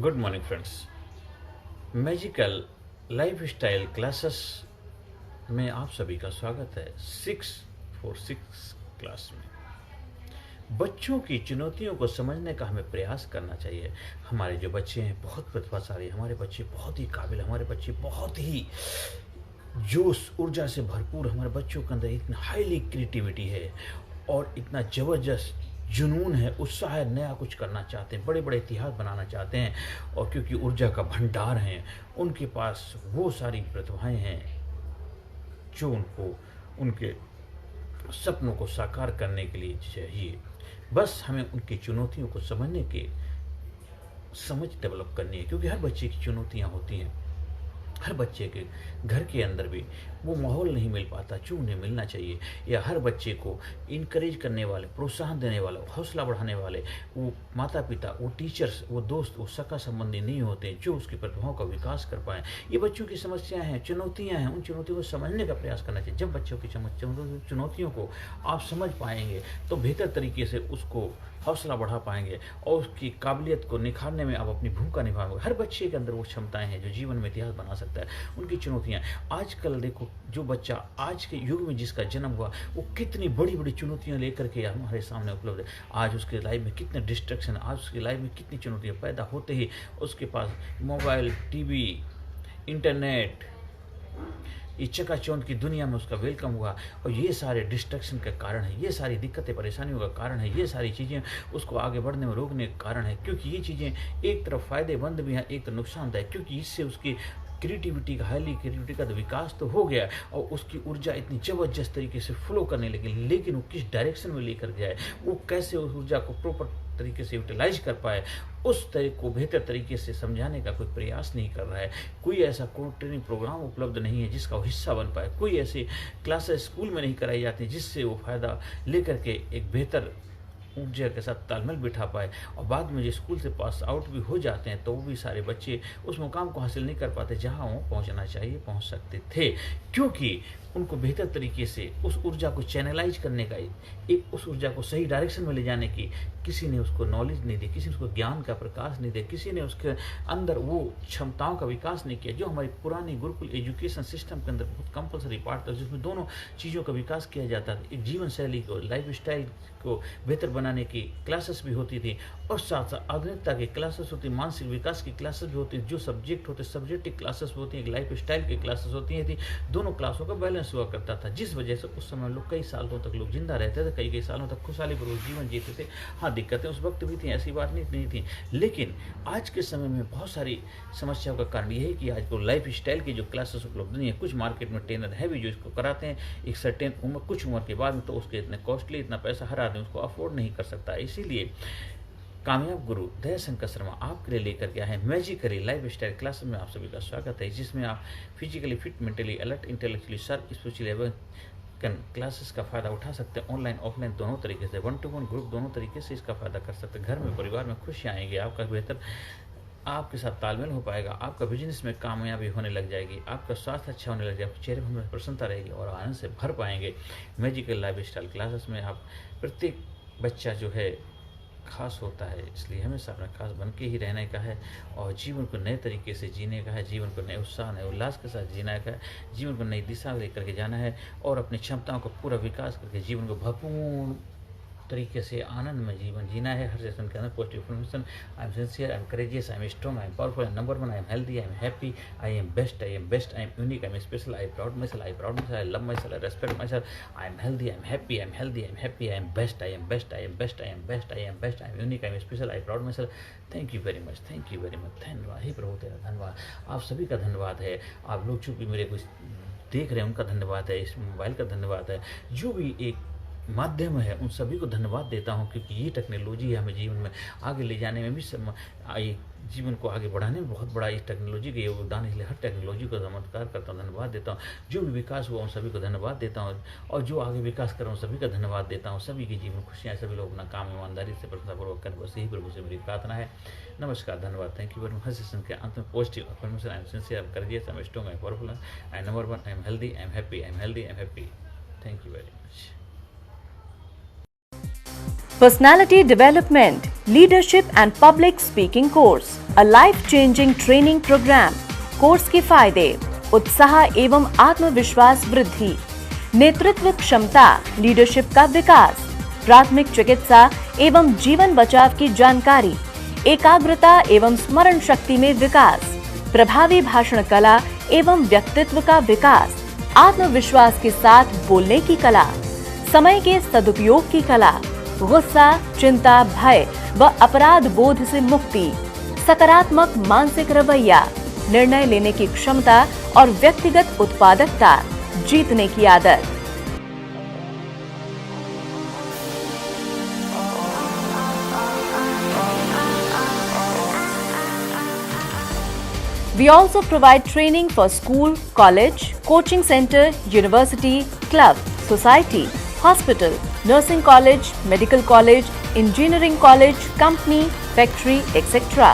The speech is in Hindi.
Good morning friends. Magical life style classes में आप सभी का स्वागत है। 646 क्लास में बच्चों की चुनौतियों को समझने का हमें प्रयास करना चाहिए। हमारे जो बच्चे हैं बहुत प्रतिभाशाली, हमारे बच्चे बहुत ही काबिल, हमारे बच्चे बहुत ही जोश ऊर्जा से भरपूर, हमारे बच्चों के अंदर इतना हाईली क्रिएटिविटी है और इतना ज़बरदस्त जुनून है, उत्साह है, नया कुछ करना चाहते हैं, बड़े बड़े इतिहास बनाना चाहते हैं। और क्योंकि ऊर्जा का भंडार है, उनके पास वो सारी प्रतिभाएं हैं जो उनको उनके सपनों को साकार करने के लिए चाहिए। बस हमें उनकी चुनौतियों को समझने की समझ डेवलप करनी है, क्योंकि हर बच्चे की चुनौतियां होती हैं। हर बच्चे के घर के अंदर भी वो माहौल नहीं मिल पाता जो उन्हें मिलना चाहिए, या हर बच्चे को इनकरेज करने वाले, प्रोत्साहन देने वाले, हौसला बढ़ाने वाले वो माता पिता, वो टीचर्स, वो दोस्त, वो सगा संबंधी नहीं होते जो उसकी प्रतिभाओं का विकास कर पाएँ। ये बच्चों की समस्याएं हैं, चुनौतियां हैं, उन चुनौतियों को समझने का प्रयास करना चाहिए। जब बच्चों की चुनौतियों को आप समझ पाएंगे तो बेहतर तरीके से उसको हौसला बढ़ा पाएंगे और उसकी काबिलियत को निखारने में आप अपनी भूमिका निभाओगे। हर बच्चे के अंदर वो क्षमताएं हैं जो जीवन में इतिहास बना सकता है। उनकी चुनौतियां, आजकल देखो जो बच्चा आज के युग में जिसका जन्म हुआ वो कितनी बड़ी बड़ी चुनौतियां लेकर के हमारे सामने उपलब्ध है। आज उसके लाइफ में कितने डिस्ट्रैक्शन, आज उसकी लाइफ में कितनी चुनौतियां पैदा होते ही उसके पास मोबाइल, टीवी, इंटरनेट, ये चकाचौंध की दुनिया में उसका वेलकम हुआ। और ये सारे डिस्ट्रैक्शन के कारण है, ये सारी दिक्कतें परेशानियों का कारण है, ये सारी चीज़ें उसको आगे बढ़ने में रोकने का कारण है। क्योंकि ये चीज़ें एक तरफ फ़ायदेमंद भी हैं, एक तरफ नुकसानदायक, क्योंकि इससे उसकी क्रिएटिविटी का, हाईली क्रिएटिविटी का तो विकास तो हो गया और उसकी ऊर्जा इतनी ज़बरदस्त तरीके से फ्लो करने लगी, लेकिन वो किस डायरेक्शन में लेकर जाए, वो कैसे उस ऊर्जा को प्रॉपर तरीके से यूटिलाइज कर पाए, उस तरीके को बेहतर तरीके से समझाने का कोई प्रयास नहीं कर रहा है। कोई ऐसा ट्रेनिंग प्रोग्राम उपलब्ध नहीं है जिसका वो हिस्सा बन पाए। कोई ऐसी क्लासेस स्कूल में नहीं कराई जाती जिससे वो फ़ायदा लेकर के एक बेहतर ऊर्जा के साथ तालमेल बिठा पाए। और बाद में जो स्कूल से पास आउट भी हो जाते हैं तो वो भी सारे बच्चे उस मुकाम को हासिल नहीं कर पाते जहां वो पहुंचना चाहिए, पहुंच सकते थे, क्योंकि उनको बेहतर तरीके से उस ऊर्जा को चैनलाइज करने का, एक उस ऊर्जा को सही डायरेक्शन में ले जाने की किसी ने उसको नॉलेज नहीं दी, किसी ने उसको ज्ञान का प्रकाश नहीं दिया, किसी ने उसके अंदर वो क्षमताओं का विकास नहीं किया जो हमारी पुरानी गुरुकुल एजुकेशन सिस्टम के अंदर बहुत कंपलसरी पार्ट था, जिसमें दोनों चीज़ों का विकास किया जाता था। एक जीवन शैली को, लाइफ स्टाइल को बेहतर बनाने की क्लासेस भी होती थी और साथ साथ आधुनिकता की क्लासेस होती, मानसिक विकास की क्लासेस भी होती, जो सब्जेक्ट होते सब्जेक्टिव क्लासेस होती हैं, लाइफ स्टाइल की क्लासेस होती थी। दोनों क्लासों का बैलेंस हुआ करता था, जिस वजह से उस समय लोग कई सालों तक लोग जिंदा रहते थे, कई सालों तक खुशहाली पूर्वक जीवन जीते थे। हाँ, दिक्कतें उस वक्त भी थी, ऐसी बात नहीं थी, लेकिन आज के समय में बहुत सारी समस्याओं का कारण यह है कि आज को लाइफ स्टाइल की जो क्लासेस उपलब्ध नहीं है। कुछ मार्केट में ट्रेनर है भी जो इसको कराते हैं एक सर्टेन उम्र, कुछ उम्र के बाद में, तो उसके इतने कॉस्टली, इतना पैसा हर आदमी उसको अफोर्ड नहीं कर सकता। इसीलिए कामयाब गुरु दयाशंकर शर्मा आपके लिए लेकर के आए मैजिकली लाइफ स्टाइल क्लास में आप सभी का स्वागत है, जिसमें आप physically fit, mentally alert, intellectually sharp, spiritually classes का फ़ायदा उठा सकते हैं। ऑनलाइन ऑफलाइन दोनों तरीके से, 1-to-1 ग्रुप दोनों तरीके से इसका फ़ायदा कर सकते हैं। घर में, परिवार में खुशियाँ आएंगी, आपका बेहतर आपके साथ तालमेल हो पाएगा, आपका बिजनेस में कामयाबी होने लग जाएगी, आपका स्वास्थ्य अच्छा होने लग जाएगा, चेहरे में प्रसन्नता रहेगी और आनंद से भर पाएंगे। मैजिकल लाइफ स्टाइल क्लासेस में आप प्रत्येक बच्चा जो है खास होता है, इसलिए हमेशा अपना खास बन के ही रहने का है और जीवन को नए तरीके से जीने का है, जीवन को नए उत्साह, नए उल्लास के साथ जीने का है, जीवन को नई दिशा लेकर के जाना है और अपनी क्षमताओं का पूरा विकास करके जीवन को भरपूर तरीके से आनंद में जीवन जीना है। हर सेशन के अंदर positive information, I am sincere, I am courageous, I am strong, I am powerful, number 1, I am healthy, I am happy, I am best, I am best, I am unique, I am special, I proud my self, I proud my self, I love my self, I respect my self, I am healthy, I am happy, I am healthy, I am happy, I am best, I am best, I am best, I am best, I am best, I am unique, I am special, I proud myself. Thank you very much, thank you very much. धन्यवाद, हे प्रभु तेरा धन्यवाद, आप सभी का धन्यवाद है। आप लोग जो भी मेरे को देख रहे हैं उनका धन्यवाद है, इस मोबाइल का धन्यवाद है, जो भी एक माध्यम है उन सभी को धन्यवाद देता हूं, क्योंकि ये टेक्नोलॉजी है हमें जीवन में आगे ले जाने में भी, जीवन को आगे बढ़ाने में बहुत बड़ा इस टेक्नोलॉजी का योगदान है। इसलिए हर टेक्नोलॉजी को नमस्कार करता हूँ, धन्यवाद देता हूँ। जो भी विकास हुआ उन सभी को धन्यवाद देता हूँ और जो आगे विकास कर रहा हूँ सभी का धन्यवाद देता हूँ। सभी की जीवन खुशियाँ, सभी लोग अपना काम ईमानदारी से प्रशंसापूर्वक करें, बस यही प्रभु से मेरी प्रार्थना है। नमस्कार, धन्यवाद, थैंक यू वेरी मच। हर सेशन के अंत में positive affirmation, I am sincere, I am courageous, I am strong, I am powerful, I am number 1, I am healthy, I am happy, I am healthy, I am happy. Thank you very much. Personality Development, Leadership and Public Speaking course. A life changing training program. Course के फायदे: उत्साह एवं आत्मविश्वास वृद्धि, नेतृत्व क्षमता लीडरशिप का विकास, प्राथमिक चिकित्सा एवं जीवन बचाव की जानकारी, एकाग्रता एवं स्मरण शक्ति में विकास, प्रभावी भाषण कला एवं व्यक्तित्व का विकास, आत्मविश्वास के साथ बोलने की कला, समय के सदुपयोग की कला, गुस्सा, चिंता, भय व अपराध बोध से मुक्ति, सकारात्मक मानसिक रवैया, निर्णय लेने की क्षमता और व्यक्तिगत उत्पादकता, जीतने की आदत। We also provide training for school, college, coaching center, university, club, society, hospital, nursing college, medical college, engineering college, company, factory, etc.